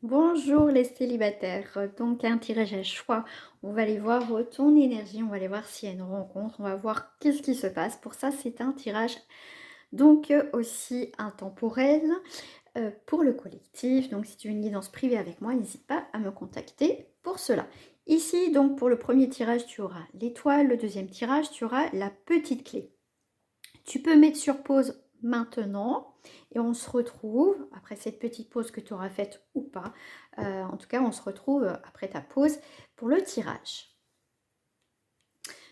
Bonjour les célibataires, donc un tirage à choix, on va aller voir ton énergie, on va aller voir s'il y a une rencontre, on va voir qu'est-ce qui se passe. Pour ça c'est un tirage donc aussi intemporel pour le collectif, donc si tu veux une guidance privée avec moi, n'hésite pas à me contacter pour cela. Ici donc pour le premier tirage tu auras l'étoile, le deuxième tirage tu auras la petite clé. Tu peux mettre sur pause maintenant et on se retrouve après cette petite pause que tu auras faite ou pas. En tout cas, on se retrouve après ta pause pour le tirage.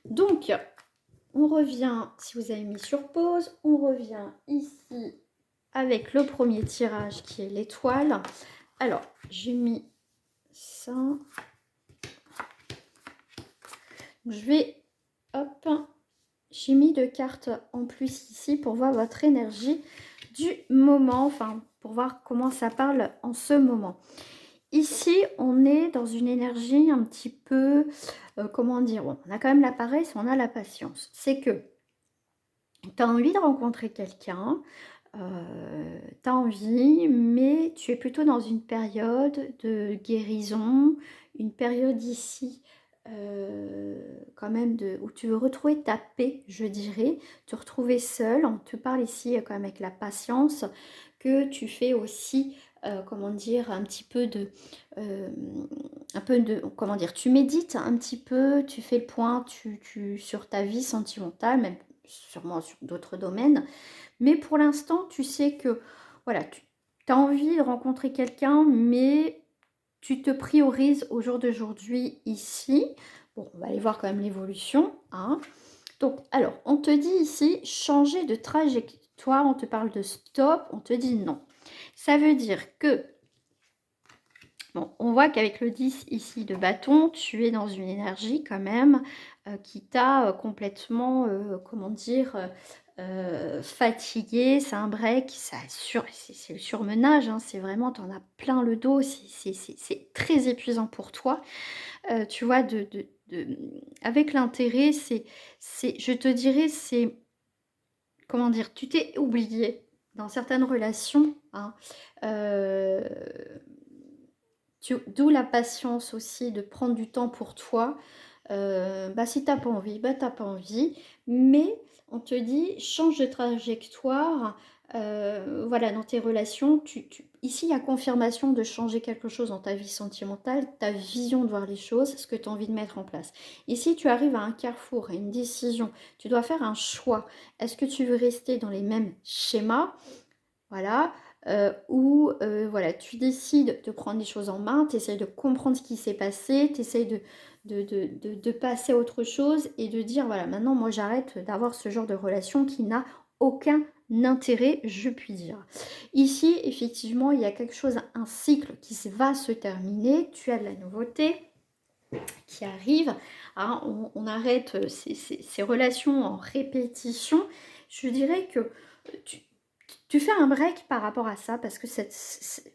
Donc, on revient, si vous avez mis sur pause, on revient ici avec le premier tirage qui est l'étoile. Alors, j'ai mis ça. Je vais, hop, j'ai mis 2 cartes en plus ici pour voir votre énergie du moment, enfin pour voir comment ça parle en ce moment. Ici, on est dans une énergie un petit peu, comment dire, bon, on a quand même la paresse, on a la patience. C'est que tu as envie de rencontrer quelqu'un, tu as envie, mais tu es plutôt dans une période de guérison, une période ici quand même où tu veux retrouver ta paix, je dirais, te retrouver seule. On te parle ici quand même avec la patience que tu fais aussi, comment dire, euh, un peu de, comment dire, tu médites un petit peu, tu fais le point sur ta vie sentimentale, même sûrement sur d'autres domaines. Mais pour l'instant, tu sais que voilà, tu as envie de rencontrer quelqu'un, mais tu te priorises au jour d'aujourd'hui ici. Bon, on va aller voir quand même l'évolution, hein. Donc, alors, on te dit ici, changer de trajectoire, on te parle de stop, on te dit non. Ça veut dire que, bon, on voit qu'avec le 10 ici de bâton, tu es dans une énergie quand même qui t'a complètement, comment dire, fatigué. C'est un break, c'est le surmenage, hein, c'est vraiment, t'en as plein le dos, c'est très épuisant pour toi. Tu vois, avec l'intérêt, je te dirais, c'est, comment dire, tu t'es oublié dans certaines relations, hein. Euh, D'où la patience aussi de prendre du temps pour toi. Bah, si t'as pas envie, bah t'as pas envie. Mais on te dit, change de trajectoire. Voilà, dans tes relations, ici il y a confirmation de changer quelque chose dans ta vie sentimentale, ta vision de voir les choses, ce que tu as envie de mettre en place. Ici, tu arrives à un carrefour, à une décision. Tu dois faire un choix. Est-ce que tu veux rester dans les mêmes schémas? Voilà, où voilà, tu décides de prendre les choses en main, tu essayes de comprendre ce qui s'est passé, tu essayes de passer à autre chose et de dire, voilà, maintenant, moi, j'arrête d'avoir ce genre de relation qui n'a aucun intérêt, je puis dire. Ici, effectivement, il y a quelque chose, un cycle qui va se terminer, tu as de la nouveauté qui arrive, hein, on arrête ces relations en répétition. Je dirais que tu, tu fais un break par rapport à ça parce que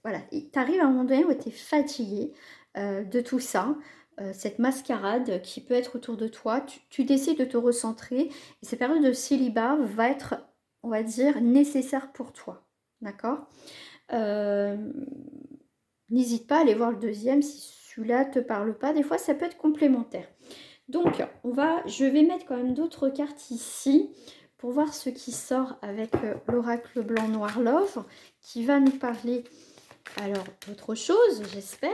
voilà, tu arrives à un moment donné où tu es fatigué de tout ça, cette mascarade qui peut être autour de toi. Tu décides de te recentrer et cette période de célibat va être, on va dire, nécessaire pour toi. D'accord. euh, N'hésite pas à aller voir le deuxième si celui-là te parle pas. Des fois, ça peut être complémentaire. Donc, je vais mettre quand même d'autres cartes ici pour voir ce qui sort avec l'oracle blanc noir love qui va nous parler alors d'autre chose, j'espère.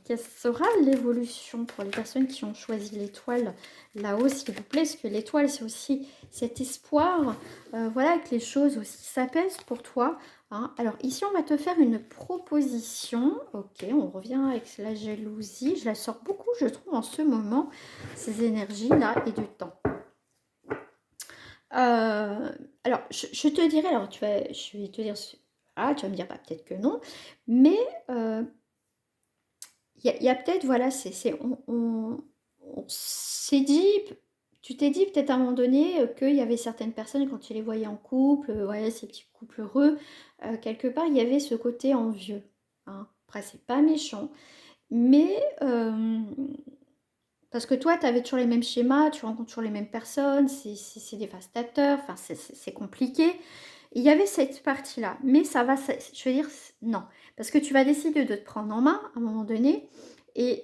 Quelle sera l'évolution pour les personnes qui ont choisi l'étoile là-haut, s'il vous plaît, parce que l'étoile, c'est aussi cet espoir, voilà, que les choses aussi s'apaisent pour toi, hein. Alors ici, on va te faire une proposition. Ok, on revient avec la jalousie. Je la sors beaucoup, je trouve, en ce moment, ces énergies-là et du temps. Euh, alors, je te dirais, alors je vais te dire, ah, tu vas me dire, bah, peut-être que non, mais il y a peut-être, voilà, on s'est dit, tu t'es dit peut-être à un moment donné qu'il y avait certaines personnes, quand tu les voyais en couple, ouais, ces petits couples heureux, quelque part, il y avait ce côté envieux, hein. Après, c'est pas méchant, mais parce que toi, tu avais toujours les mêmes schémas, tu rencontres toujours les mêmes personnes, c'est dévastateur, enfin, c'est compliqué. Il y avait cette partie-là, mais ça va, je veux dire, non. Parce que tu vas décider de te prendre en main à un moment donné et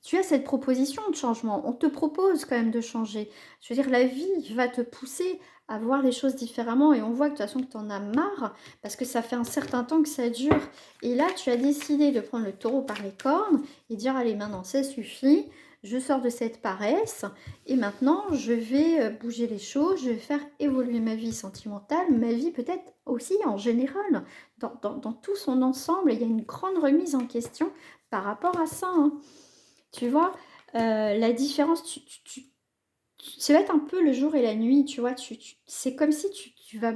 tu as cette proposition de changement. On te propose quand même de changer. Je veux dire, la vie va te pousser à voir les choses différemment et on voit que de toute façon que tu en as marre parce que ça fait un certain temps que ça dure. Et là, tu as décidé de prendre le taureau par les cornes et dire, allez, maintenant, ça suffit. Je sors de cette paresse et maintenant, je vais bouger les choses, je vais faire évoluer ma vie sentimentale, ma vie peut-être aussi en général. Dans tout son ensemble, il y a une grande remise en question par rapport à ça, hein. Tu vois, la différence, ça va être un peu le jour et la nuit, tu vois. C'est comme si tu vas,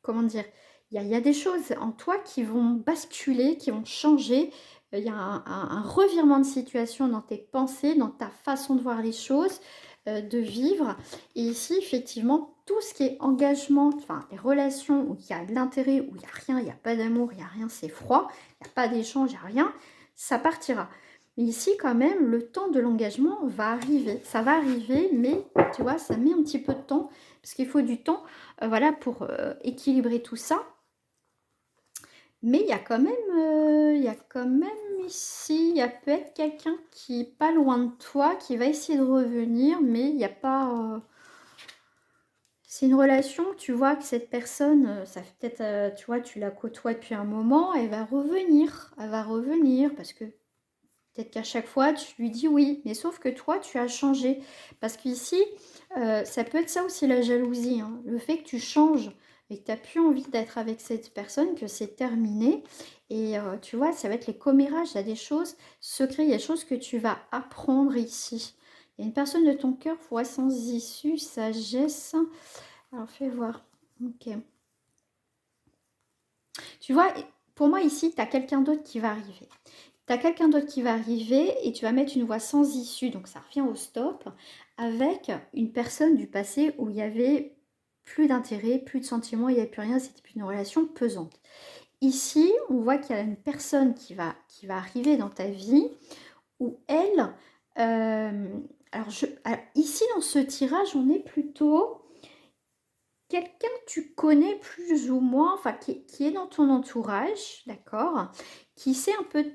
comment dire, il y a des choses en toi qui vont basculer, qui vont changer. Il y a un revirement de situation dans tes pensées, dans ta façon de voir les choses, de vivre. Et ici, effectivement, tout ce qui est engagement, enfin, les relations où il y a de l'intérêt, où il n'y a rien, il n'y a pas d'amour, il n'y a rien, c'est froid, il n'y a pas d'échange, il n'y a rien, ça partira. Mais ici, quand même, le temps de l'engagement va arriver. Ça va arriver, mais tu vois, ça met un petit peu de temps, parce qu'il faut du temps, voilà, pour équilibrer tout ça. Mais il y a quand même ici, il y a peut-être quelqu'un qui est pas loin de toi, qui va essayer de revenir, mais il n'y a pas... C'est une relation, tu vois, que cette personne, ça fait peut-être, tu vois, tu la côtoies depuis un moment, elle va revenir, parce que peut-être qu'à chaque fois, tu lui dis oui, mais sauf que toi, tu as changé. Parce qu'ici, ça peut être ça aussi la jalousie, hein. Le fait que tu changes et que tu n'as plus envie d'être avec cette personne, que c'est terminé. Et tu vois, ça va être les commérages, il y a des choses secrètes, il y a des choses que tu vas apprendre ici. Il y a une personne de ton cœur, foi sans issue, sagesse. Alors, fais voir. Ok. Tu vois, pour moi ici, tu as quelqu'un d'autre qui va arriver. Tu as quelqu'un d'autre qui va arriver et tu vas mettre une voie sans issue, donc ça revient au stop, avec une personne du passé où il y avait plus d'intérêt, plus de sentiments, il n'y avait plus rien, c'était plus une relation pesante. Ici, on voit qu'il y a une personne qui va arriver dans ta vie où elle... alors ici, dans ce tirage, on est plutôt quelqu'un que tu connais plus ou moins, enfin qui est dans ton entourage, d'accord, qui sait un peu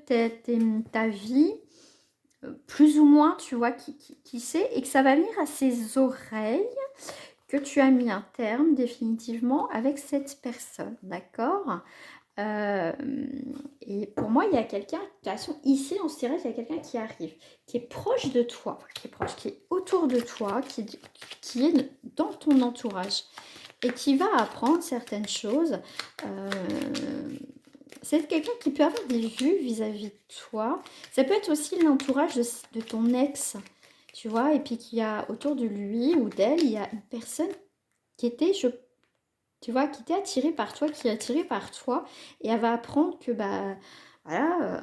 ta vie, plus ou moins, tu vois, qui sait, et que ça va venir à ses oreilles, que tu as mis un terme définitivement avec cette personne, d'accord. Euh, et pour moi, il y a quelqu'un, de toute façon, ici, on se dirait qu'il y a quelqu'un qui arrive, qui est proche de toi, qui est autour de toi, qui est dans ton entourage et qui va apprendre certaines choses. Euh, c'est quelqu'un qui peut avoir des vues vis-à-vis de toi. Ça peut être aussi l'entourage de ton ex, tu vois, et puis qu'il y a autour de lui ou d'elle, il y a une personne qui était, tu vois, qui était attirée par toi, qui est attirée par toi, et elle va apprendre que, bah, voilà,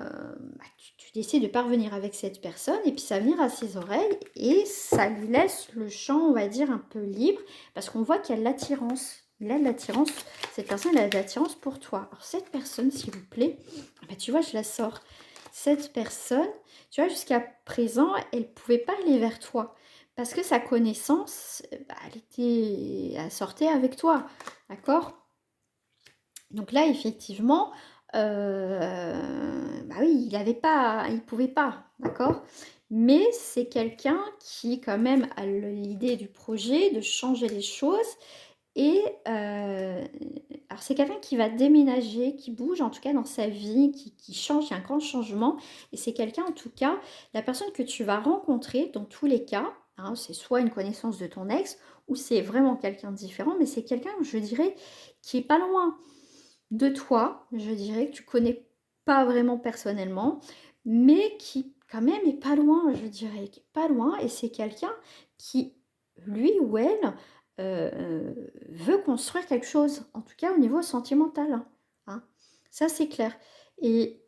tu décides de parvenir avec cette personne, et puis ça va venir à ses oreilles, et ça lui laisse le champ, on va dire, un peu libre, parce qu'on voit qu'il y a de l'attirance. Il a de l'attirance, cette personne elle a de l'attirance pour toi. Alors cette personne, s'il vous plaît, bah, tu vois, je la sors. Cette personne, tu vois, jusqu'à présent, elle ne pouvait pas aller vers toi. Parce que sa connaissance, bah, elle sortait avec toi, d'accord? Donc là, effectivement, bah oui, il pouvait pas, d'accord? Mais c'est quelqu'un qui quand même a l'idée du projet, de changer les choses. Et alors c'est quelqu'un qui va déménager, qui bouge en tout cas dans sa vie, qui change, il y a un grand changement. Et c'est quelqu'un en tout cas, la personne que tu vas rencontrer dans tous les cas, hein, c'est soit une connaissance de ton ex, ou c'est vraiment quelqu'un de différent, mais c'est quelqu'un, je dirais, qui est pas loin de toi, je dirais, que tu connais pas vraiment personnellement, mais qui quand même est pas loin, je dirais, qui est pas loin, et c'est quelqu'un qui, lui ou elle, veut construire quelque chose, en tout cas au niveau sentimental, hein. Ça c'est clair. Et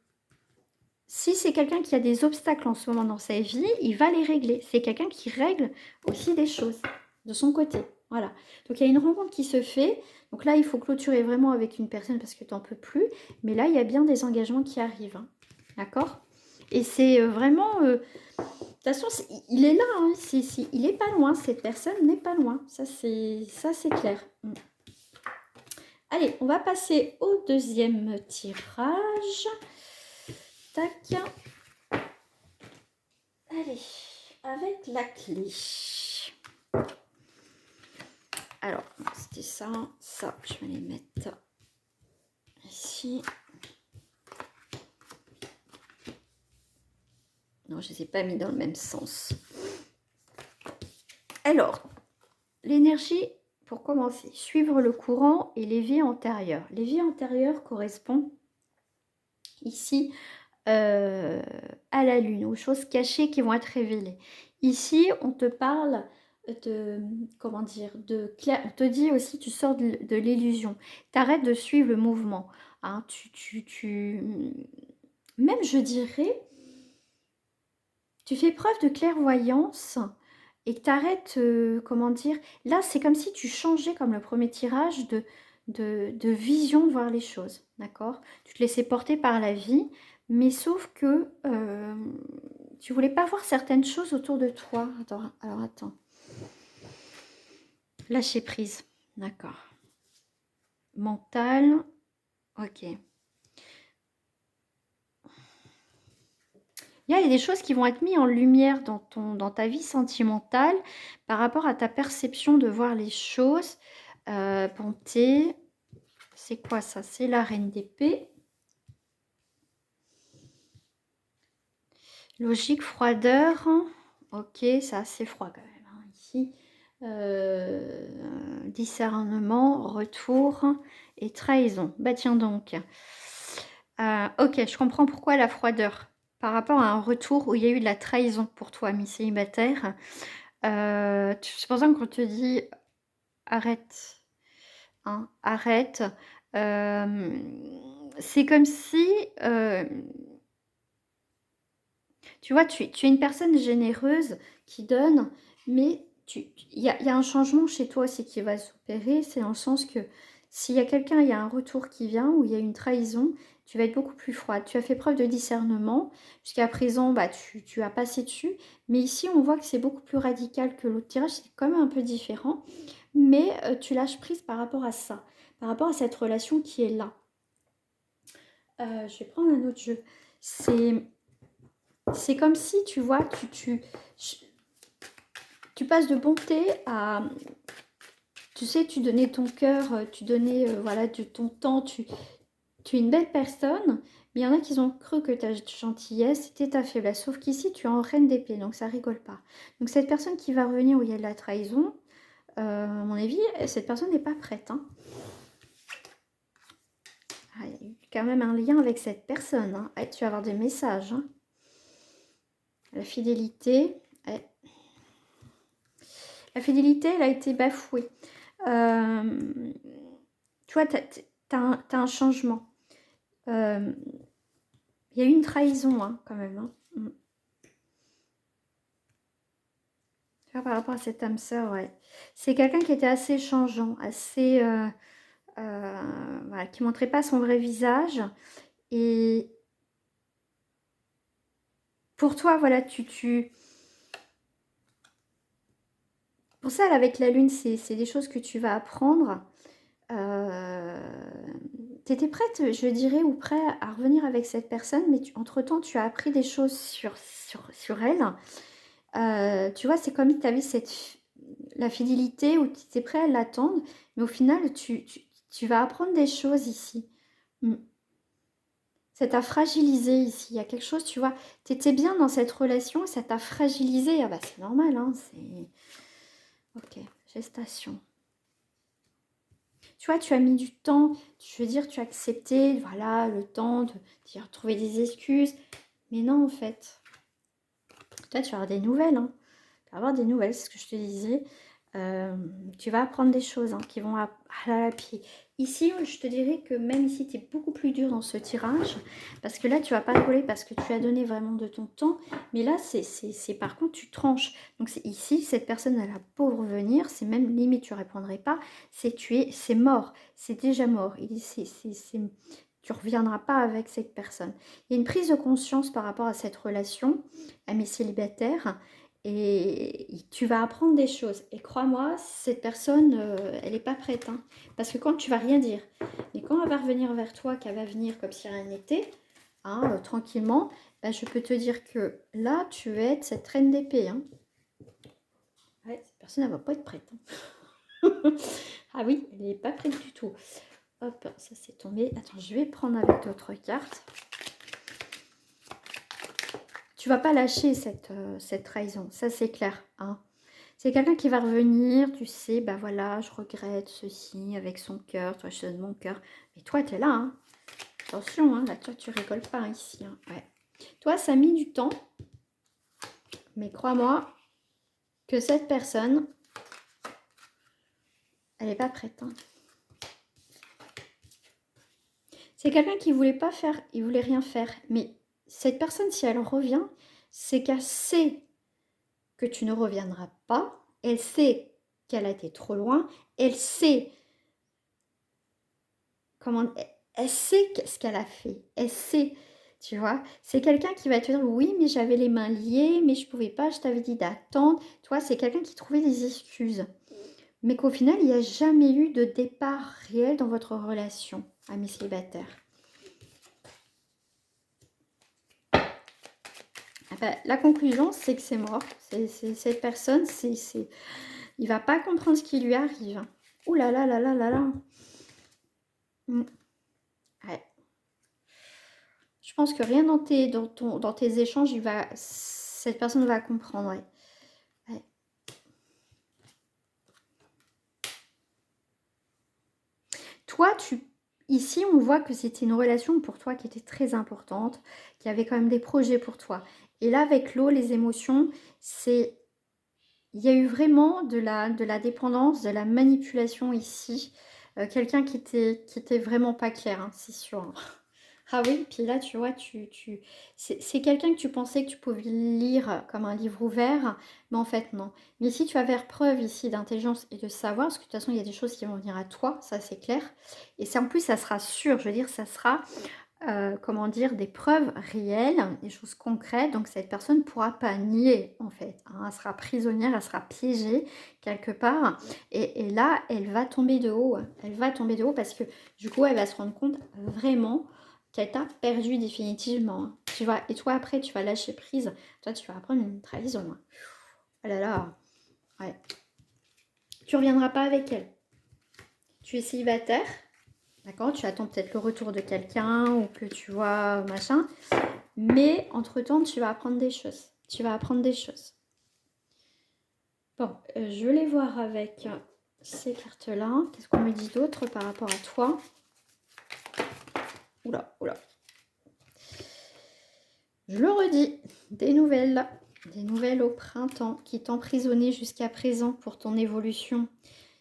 si c'est quelqu'un qui a des obstacles en ce moment dans sa vie, il va les régler. C'est quelqu'un qui règle aussi des choses de son côté. Voilà. Donc il y a une rencontre qui se fait. Donc là, il faut clôturer vraiment avec une personne parce que tu n'en peux plus. Mais là, il y a bien des engagements qui arrivent, hein. D'accord. Et c'est vraiment... de toute façon, il est là. Hein. Il n'est pas loin. Cette personne n'est pas loin. Ça, c'est clair. Allez, on va passer au deuxième tirage. Tac. Allez, avec la clé. Alors, c'était ça, ça, je vais les mettre ici. Non, je ne les ai pas mis dans le même sens. Alors, l'énergie, pour commencer, suivre le courant et les vies antérieures. Les vies antérieures correspondent ici à la lune, aux choses cachées qui vont être révélées. Ici, on te parle de, comment dire, on te dit aussi, tu sors de l'illusion. T'arrêtes de suivre le mouvement. Hein, même je dirais, tu fais preuve de clairvoyance et que t'arrêtes, comment dire, là c'est comme si tu changeais, comme le premier tirage, de vision de voir les choses, d'accord? Tu te laissais porter par la vie, mais sauf que tu voulais pas voir certaines choses autour de toi. Attends, alors attends. Lâcher prise, d'accord. Mental, ok. Il y a des choses qui vont être mises en lumière dans ta vie sentimentale par rapport à ta perception de voir les choses. Bonté, c'est quoi ça? C'est la reine d'épée. Logique, froideur. Ok, c'est assez froid quand même, hein, ici. Discernement, retour et trahison. Bah tiens donc. Ok, je comprends pourquoi la froideur. Par rapport à un retour où il y a eu de la trahison pour toi, ami célibataire. C'est pour ça qu'on te dit arrête. Hein, arrête. C'est comme si... tu vois, tu es une personne généreuse qui donne, mais il y a un changement chez toi aussi qui va s'opérer. C'est dans le sens que s'il y a quelqu'un, il y a un retour qui vient, ou il y a une trahison, tu vas être beaucoup plus froide. Tu as fait preuve de discernement. Jusqu'à présent, bah, tu as passé dessus. Mais ici, on voit que c'est beaucoup plus radical que l'autre tirage. C'est quand même un peu différent. Mais tu lâches prise par rapport à ça. Par rapport à cette relation qui est là. Je vais prendre un autre jeu. C'est comme si, tu vois, tu passes de bonté à... Tu sais, tu donnais ton cœur, tu donnais voilà, ton temps, tu es une belle personne, mais il y en a qui ont cru que ta gentillesse était ta faiblesse. Sauf qu'ici, tu es en reine d'épée, donc ça rigole pas. Donc cette personne qui va revenir où il y a de la trahison, à mon avis, cette personne n'est pas prête. Hein. Ah, il y a eu quand même un lien avec cette personne. Hein. Ah, tu vas avoir des messages. Hein. La fidélité... La fidélité, elle a été bafouée. Tu vois, tu as, un changement. Il y a eu une trahison, hein, quand même. Hein. Tu vois, par rapport à cette âme sœur, ouais. C'est quelqu'un qui était assez changeant, assez... voilà, qui ne montrait pas son vrai visage. Et pour toi, voilà, Pour ça, avec la lune, c'est des choses que tu vas apprendre. Tu étais prête, je dirais, ou prêt à revenir avec cette personne, mais entre-temps, tu as appris des choses sur elle. Tu vois, c'est comme si tu avais la fidélité, ou tu étais prêt à l'attendre, mais au final, tu vas apprendre des choses ici. Mm. Ça t'a fragilisé ici. Il y a quelque chose, tu vois, tu étais bien dans cette relation, et ça t'a fragilisé. Ah bah c'est normal, hein, c'est... Ok, gestation. Tu vois, tu as mis du temps, je veux dire, tu as accepté, voilà, le temps de dire, trouver des excuses. Mais non, en fait. Toi, tu vas avoir des nouvelles, hein. Tu vas avoir des nouvelles, c'est ce que je te disais. Tu vas apprendre des choses hein, qui vont à la pied. Ici, je te dirais que même ici, tu es beaucoup plus dur dans ce tirage. Parce que là, tu vas pas rigoler parce que tu as donné vraiment de ton temps. Mais là, c'est par contre, tu tranches. Donc ici, cette personne, elle a beau revenir. C'est même limite, tu répondrais pas. C'est mort. C'est déjà mort. Tu reviendras pas avec cette personne. Il y a une prise de conscience par rapport à cette relation, à mes célibataires. et tu vas apprendre des choses. Et crois-moi, cette personne, elle n'est pas prête. Hein. Parce que quand tu vas rien dire, mais quand elle va revenir vers toi, qu'elle va venir comme si rien n'était, hein, tranquillement, ben, je peux te dire que là, tu vas être cette reine d'épée. Hein. Ouais, cette personne, elle va pas être prête. Hein. Ah oui, elle n'est pas prête du tout. Hop, ça c'est tombé. Attends, je vais prendre avec d'autres cartes. Tu vas pas lâcher cette trahison, ça c'est clair. Hein. C'est quelqu'un qui va revenir, tu sais, bah voilà, je regrette ceci avec son cœur, toi je te donne mon cœur. Mais toi, tu es là, hein. Attention, hein, là, toi, tu rigoles pas ici. Hein. Ouais. Toi, ça a mis du temps, mais crois-moi que cette personne, elle n'est pas prête. Hein. C'est quelqu'un qui voulait pas faire, il voulait rien faire. Mais cette personne, si elle revient, c'est qu'elle sait que tu ne reviendras pas. Elle sait qu'elle a été trop loin. Elle sait comment... Elle sait ce qu'elle a fait. Elle sait, tu vois. C'est quelqu'un qui va te dire, oui, mais j'avais les mains liées, mais je pouvais pas, je t'avais dit d'attendre. Tu vois, c'est quelqu'un qui trouvait des excuses. Mais qu'au final, il n'y a jamais eu de départ réel dans votre relation, amis célibataires. Ah ben, la conclusion, c'est que c'est mort. Cette personne, il va pas comprendre ce qui lui arrive. Ouh là là là là là là. Ouais. Je pense que rien dans tes échanges, cette personne va comprendre. Ouais. Ouais. Toi, ici, on voit que c'était une relation pour toi qui était très importante, qui avait quand même des projets pour toi. Et là, avec l'eau, les émotions, il y a eu vraiment de la dépendance, de la manipulation ici. Quelqu'un qui était vraiment pas clair, hein, c'est sûr. Hein. Ah oui, puis là, tu vois, c'est quelqu'un que tu pensais que tu pouvais lire comme un livre ouvert, mais en fait, non. Mais si tu vas faire preuve ici d'intelligence et de savoir, parce que de toute façon, il y a des choses qui vont venir à toi, ça c'est clair. Et c'est en plus, ça sera sûr, je veux dire, ça sera, comment dire, des preuves réelles, des choses concrètes. Donc cette personne ne pourra pas nier, en fait. Hein. Elle sera prisonnière, elle sera piégée quelque part. Et là, elle va tomber de haut. Elle va tomber de haut parce que du coup, elle va se rendre compte vraiment qu'elle t'a perdu définitivement. Hein. Tu vois, et toi après tu vas lâcher prise. Toi tu vas apprendre une trahison. Hein. Oh là là. Ouais. Tu reviendras pas avec elle. Tu es célibataire. D'accord. Tu attends peut-être le retour de quelqu'un ou que tu vois machin. Mais entre temps tu vas apprendre des choses. Tu vas apprendre des choses. Bon, je vais les voir avec ces cartes-là. Qu'est-ce qu'on me dit d'autre par rapport à toi? Oula, oula. Je le redis, des nouvelles au printemps qui t'emprisonnaient jusqu'à présent pour ton évolution.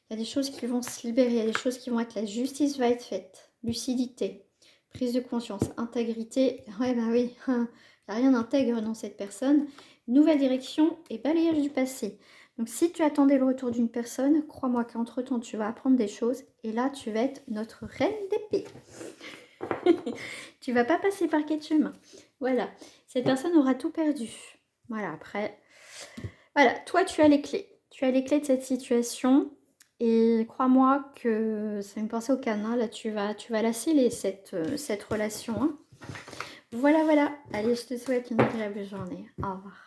Il y a des choses qui vont se libérer, il y a des choses qui vont être, la justice va être faite, lucidité, prise de conscience, intégrité. Ouais, bah oui, il n'y a rien d'intègre dans cette personne. Nouvelle direction et balayage du passé. Donc si tu attendais le retour d'une personne, crois-moi qu'entre-temps tu vas apprendre des choses et là tu vas être notre reine d'épée. Tu vas pas passer par quel chemin. Voilà, cette personne aura tout perdu. Voilà, après, voilà, toi tu as les clés. Tu as les clés de cette situation. Et crois-moi que ça me pensait au canin. Là, tu vas la sceller, cette relation. Hein. Voilà, voilà. Allez, je te souhaite une agréable journée. Au revoir.